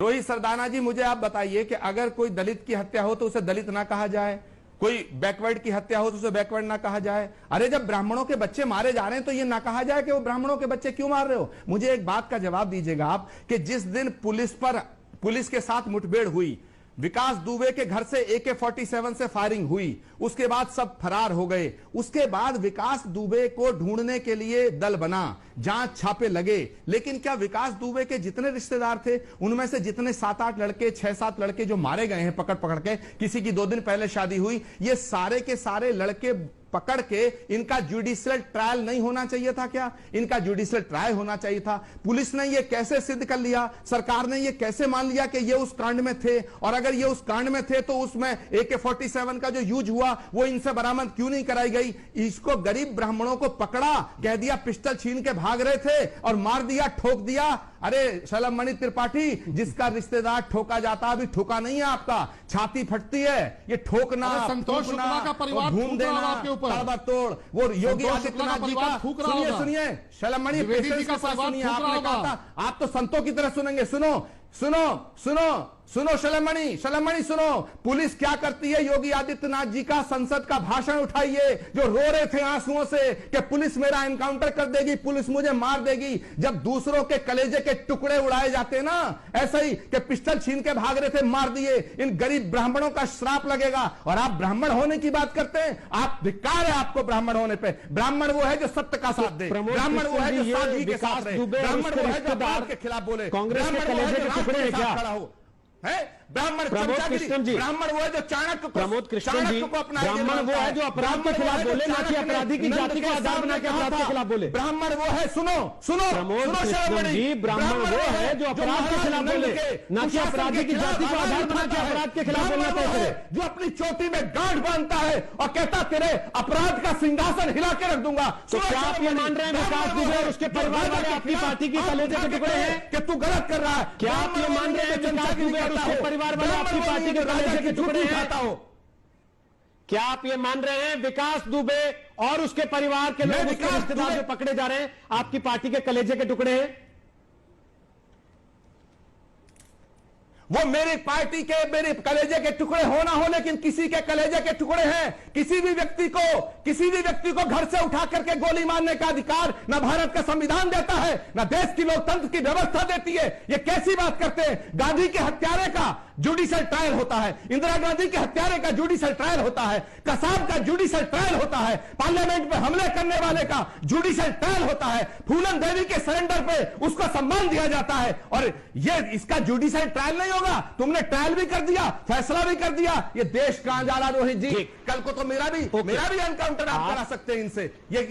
रोहित सरदाना जी, मुझे आप बताइए कि अगर कोई दलित की हत्या हो तो उसे दलित ना कहा जाए, कोई बैकवर्ड की हत्या हो तो उसे बैकवर्ड ना कहा जाए। अरे जब ब्राह्मणों के बच्चे मारे जा रहे हैं तो ये ना कहा जाए कि वो ब्राह्मणों के बच्चे क्यों मार रहे हो। मुझे एक बात का जवाब दीजिएगा आप कि जिस दिन पुलिस के साथ मुठभेड़ हुई, विकास दुबे के घर से AK-47 से फायरिंग हुई, उसके बाद सब फरार हो गए। उसके बाद विकास दुबे को ढूंढने के लिए दल बना, जांच छापे लगे, लेकिन क्या विकास दुबे के जितने रिश्तेदार थे उनमें से जितने 7-8 लड़के 6-7 लड़के जो मारे गए हैं पकड़ पकड़ के, किसी की 2 दिन पहले शादी हुई, ये सारे के सारे लड़के पकड़ के इनका जुडिशियल ट्रायल नहीं होना चाहिए था क्या? इनका जुडिशियल ट्रायल होना चाहिए था। पुलिस ने ये कैसे सिद्ध कर लिया, सरकार ने ये कैसे मान लिया कि ये उस कांड में थे? और अगर ये उस कांड में थे तो उसमें AK-47 का जो यूज हुआ वो इनसे बरामद क्यों नहीं कराई गई? इसको गरीब ब्राह्मणों को पकड़ा, कह दिया पिस्टल छीन के भाग रहे थे और मार दिया, ठोक दिया। अरे शलभ मणि त्रिपाठी, जिसका रिश्तेदार ठोका जाता, अभी ठोका नहीं है आपका, छाती फटती है, ये ठोकना, संतोष शुक्ला का परिवार घूम देना आपके ऊपर, ताबड़तोड़। वो योगी आदित्यनाथ जी का सुनिए शलभ मणि का सुनिए, आपने कहा था आप तो संतों की तरह सुनेंगे। सुनो सुनो सुनो सुनो शलभ मणि सुनो, पुलिस क्या करती है? योगी आदित्यनाथ जी का संसद का भाषण उठाइए, जो रो रहे थे आंसुओं से कि पुलिस मेरा एनकाउंटर कर देगी, पुलिस मुझे मार देगी। जब दूसरों के कलेजे के टुकड़े उड़ाए जाते ना, ऐसा ही कि पिस्टल छीन के भाग रहे थे, मार दिए, इन गरीब ब्राह्मणों का श्राप लगेगा। और आप ब्राह्मण होने की बात करते हैं, आप धिक्कार है आपको ब्राह्मण होने पे। ब्राह्मण वो है जो सत्य का साथ दे, ब्राह्मण वो है जो सादगी के साथ रहे, ब्राह्मण वो है जो अपराध के खिलाफ बोले, कांग्रेस के कलेजे के टुकड़े हैं क्या? है ब्राह्मण ब्राह्मण वो है जो चाणक्य प्रमोद कृष्ण जी, ब्राह्मण वो है जो अपराध के खिलाफ बोले, ना कि अपराधी की जाति को आधार बना के अपराध के खिलाफ बोले। ब्राह्मण वो है, सुनो सुनो प्रमोद कृष्ण जी, ब्राह्मण वो है जो अपराध के खिलाफ बोले, ना कि अपराधी की जाति को आधार बना के अपराध के खिलाफ बोलना चाहिए। जो अपनी चोटी में गांठ बांधता है और कहता तेरे अपराध का सिंहासन हिला के रख दूंगा। तो क्या आप ये मान रहे हैं विकास दुबे और उसके परिवार वाले आपकी पार्टी की कलेजे के टुकड़े हैं? कि तू गलत कर रहा है। क्या आप ये मान रहे हैं विकास दुबे और उसके परिवार वाले आपकी पार्टी के कलेजे के टुकड़े हैं? क्या आप ये मान रहे हैं विकास दुबे और उसके परिवार के लोग, उसके रिश्तेदार जो पकड़े जा रहे हैं, आपकी पार्टी के कलेजे के टुकड़े हैं? वो मेरी पार्टी के, मेरे कलेजे के टुकड़े हो ना हो, लेकिन किसी के कलेजे के टुकड़े हैं। किसी भी व्यक्ति को घर से उठा करके गोली मारने का अधिकार न भारत का संविधान देता है, न देश की लोकतंत्र की व्यवस्था देती है। ये कैसी बात करते हैं? गांधी के हत्यारे का जुडिशियल ट्रायल होता है, इंदिरा गांधी के हत्यारे का जुडिशियल ट्रायल होता है, कसाब का जुडिशियल ट्रायल होता है, पार्लियामेंट में हमले करने वाले का जुडिशियल ट्रायल होता है, फूलन देवी के सरेंडर पे उसको सम्मान दिया जाता है। और ये इसका जुडिशियल ट्रायल नहीं होगा? तुमने ट्रायल भी कर दिया, फैसला भी कर दिया। ये देश कहां जा रहा रोहित जी? कल को तो मेरा भी एनकाउंटर आप करा सकते हैं इनसे। ये